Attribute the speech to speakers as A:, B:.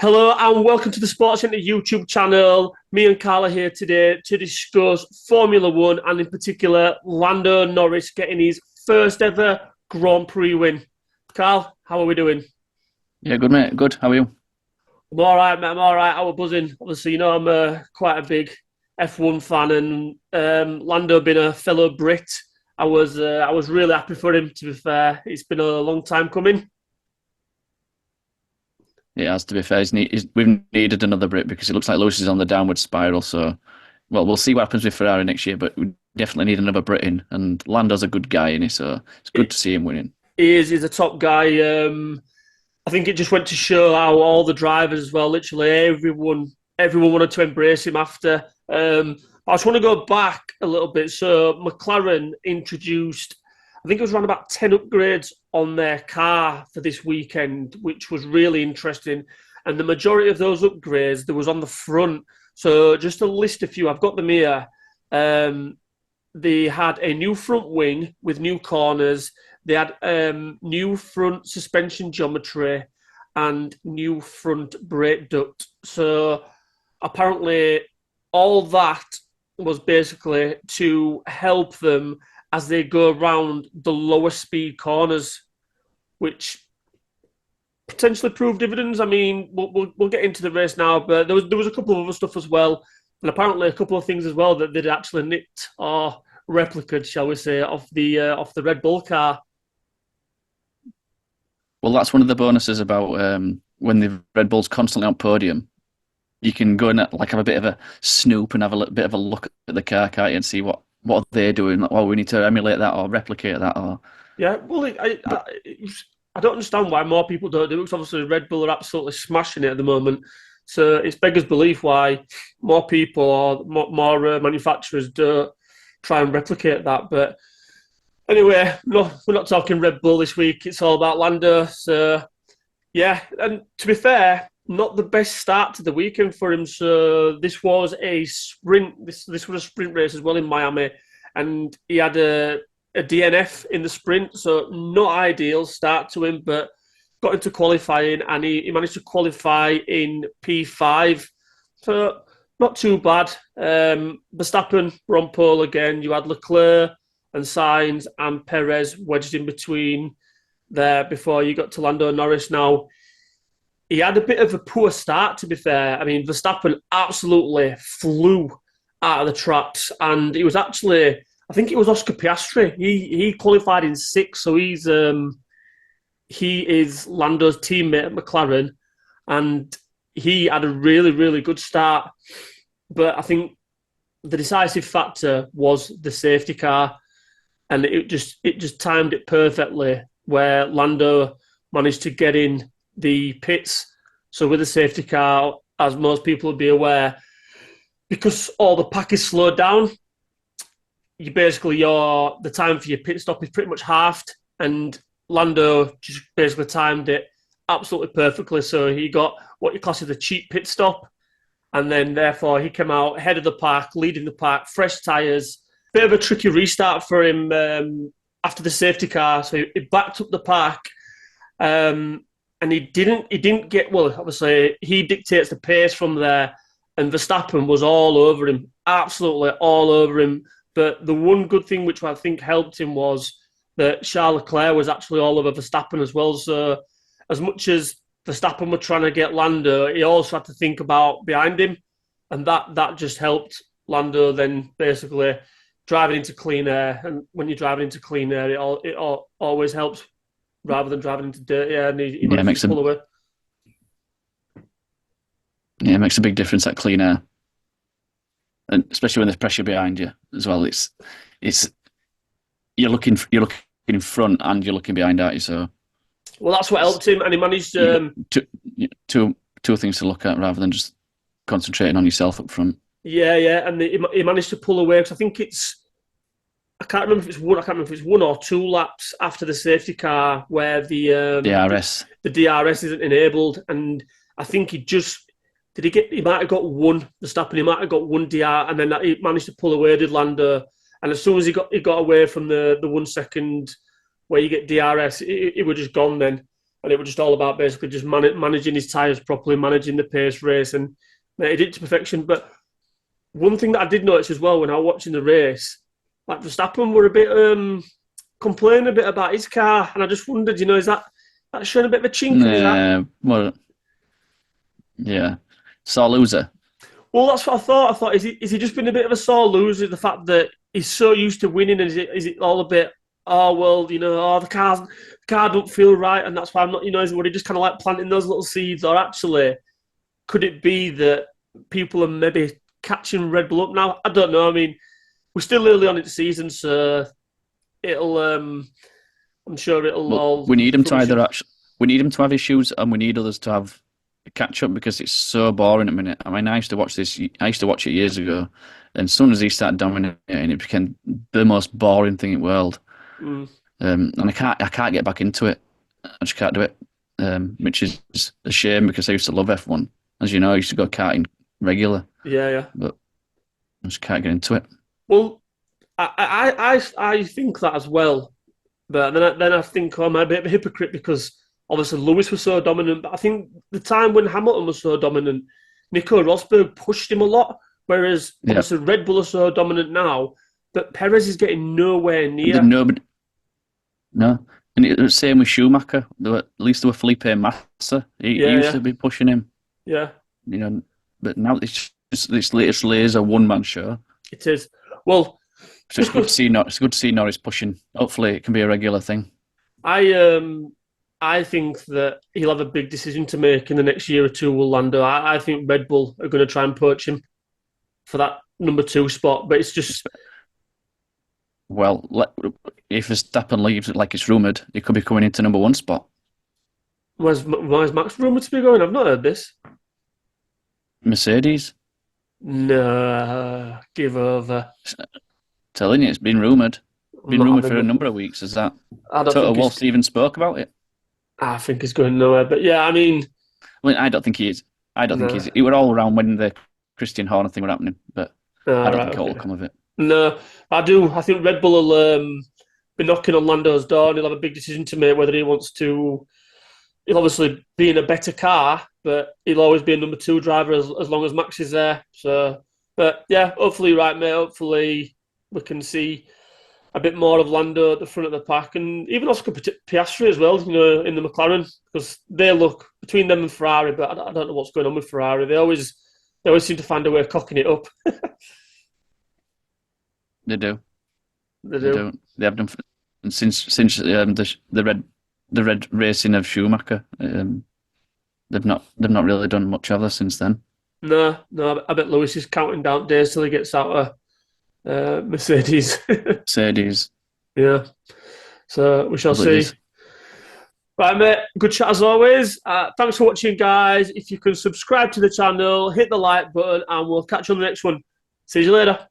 A: Hello and welcome to the Sports Centre YouTube channel. Me and Carl are here today to discuss Formula One and in particular Lando Norris getting his first ever Grand Prix win. Carl, how are we doing?
B: Yeah, good mate. Good. How are you?
A: I'm all right, mate. I'm all right. I was buzzing. Obviously, I'm quite a big F1 fan, and Lando being a fellow Brit, I was really happy for him. To be fair, it's been a long time coming.
B: It has to be fair. We've needed another Brit because it looks like Lewis is on the downward spiral. So, well, we'll see what happens with Ferrari next year, but we definitely need another Brit in. And Lando's a good guy in it, so it's good to see him winning.
A: He's a top guy. I think it just went to show how all the drivers as well, literally everyone wanted to embrace him after. I just want to go back a little bit. So McLaren introduced, I think it was around about 10 upgrades on their car for this weekend, which was really interesting. And the majority of those upgrades, there was on the front. So just to list a few, I've got them here. They had a new front wing with new corners. They had new front suspension geometry and new front brake duct. So apparently all that was basically to help them as they go around the lower speed corners, which potentially proved dividends. I mean, we'll get into the race now, but there was a couple of other stuff as well, and apparently a couple of things as well that they'd actually nicked or replicated, shall we say, off the Red Bull car.
B: Well, that's one of the bonuses about when the Red Bull's constantly on podium. You can go and have a bit of a snoop and have a bit of a look at the car, can't you, and see what are they doing? Like, oh, we need to emulate that or replicate that. Or
A: Yeah, well, I don't understand why more people don't do it, because obviously Red Bull are absolutely smashing it at the moment. So it's beggars belief why more people or more manufacturers don't try and replicate that. But anyway, no, we're not talking Red Bull this week. It's all about Lando. So yeah, and to be fair, not the best start to the weekend for him. So this was a sprint. This was a sprint race as well in Miami, and he had a DNF in the sprint, so not ideal start to him, but got into qualifying and he managed to qualify in P5. So not too bad. Verstappen were on pole again. You had Leclerc and Sainz and Perez wedged in between there before you got to Lando Norris. Now, he had a bit of a poor start, to be fair. I mean, Verstappen absolutely flew out of the traps, and it was actually, I think it was Oscar Piastri. He qualified in sixth, so he is Lando's teammate at McLaren, and he had a really, really good start. But I think the decisive factor was the safety car, and it just timed it perfectly where Lando managed to get in the pits. So with the safety car, as most people will be aware, because all the pack is slowed down, you basically the time for your pit stop is pretty much halved, and Lando just basically timed it absolutely perfectly. So he got what you class as a cheap pit stop, and then therefore he came out ahead of the pack, leading the pack, fresh tyres. Bit of a tricky restart for him after the safety car, so he backed up the pack, and he didn't get, well, obviously he dictates the pace from there, and Verstappen was all over him, absolutely all over him. But the one good thing which I think helped him was that Charles Leclerc was actually all over Verstappen as well. So as much as Verstappen were trying to get Lando, he also had to think about behind him, and that just helped Lando then basically driving into clean air. And when you're driving into clean air, it always helps rather than driving into dirty air, and he
B: yeah,
A: managed to pull away.
B: Yeah, it makes a big difference at clean air, and especially when there's pressure behind you as well. It's you're looking in front and you're looking behind, aren't you? So
A: well, that's what helped him, and he managed.
B: Two things to look at rather than just concentrating on yourself up front.
A: Yeah, and he managed to pull away, because I think I can't remember if it's one or two laps after the safety car where the
B: DRS
A: isn't enabled, and I think he might have got one Verstappen, he might have got one DR, and then he managed to pull away, did Lando. And as soon as he got away from the 1 second where you get DRS, it was just gone then. and it was just all about basically just managing his tyres properly, managing the pace race, and mate, he did it to perfection. But one thing that I did notice as well when I was watching the race, like Verstappen were a bit complaining a bit about his car, and I just wondered, is that showing a bit of a chink in his eye?
B: Yeah, well, yeah, sore loser.
A: Well, that's what I thought. I thought, is he just been a bit of a sore loser? The fact that he's so used to winning, and is it all a bit? Oh well, the car don't feel right, and that's why I'm not. Is what he just kind of like planting those little seeds, or actually, could it be that people are maybe catching Red Bull up now? I don't know. I mean, we're still early on in the season, so it'll. I'm sure it'll
B: Well,
A: all.
B: we need him to we need him to have issues, and we need others to have catch up because it's so boring at the minute. I mean, I used to watch this. I used to watch it years ago, and as soon as he started dominating, it became the most boring thing in the world.
A: Mm.
B: And I can't get back into it. I just can't do it, which is a shame because I used to love F1. As you know, I used to go karting regular,
A: Yeah.
B: but I just can't get into it.
A: Well, I think that as well. But then I think I'm a bit of a hypocrite because obviously Lewis was so dominant. But I think the time when Hamilton was so dominant, Nico Rosberg pushed him a lot. Whereas obviously Red Bull are so dominant now, but Perez is getting nowhere near.
B: Nobody, no. And it was the same with Schumacher. At least there were Felipe Massa. He used to be pushing him.
A: Yeah.
B: But now it's just this latest laser one-man show.
A: It is. Well,
B: so it's good to see Norris pushing. Hopefully, it can be a regular thing.
A: I think that he'll have a big decision to make in the next year or two with Lando. I think Red Bull are going to try and poach him for that number 2 spot, but it's just.
B: Well, if Verstappen leaves, like it's rumoured, he could be coming into number 1 spot.
A: Where's Max rumoured to be going? I've not heard this.
B: Mercedes?
A: No, give over.
B: Telling you, it's been rumoured. Been rumoured for a number of weeks. Is that Toto Wolff even spoke about it?
A: I think he's going nowhere. But yeah, I mean,
B: I don't think he is. I don't think he's. It were all around when the Christian Horner thing were happening, but I don't think it will come of it.
A: No, I do. I think Red Bull will be knocking on Lando's door, and he'll have a big decision to make whether he wants to. He'll obviously be in a better car, but he'll always be a number 2 driver as long as Max is there. So, but yeah, hopefully, right, mate. Hopefully, we can see a bit more of Lando at the front of the pack, and even Oscar Piastri as well. In the McLaren, because they look between them and Ferrari. But I don't know what's going on with Ferrari. They always seem to find a way of cocking it up.
B: They do.
A: They do.
B: They have done since the red racing of Schumacher. They've not really done much other since then.
A: No. I bet Lewis is counting down days till he gets out of Mercedes.
B: Mercedes.
A: Yeah. So we shall see. Right, mate. Good chat as always. Thanks for watching, guys. If you can subscribe to the channel, hit the like button, and we'll catch you on the next one. See you later.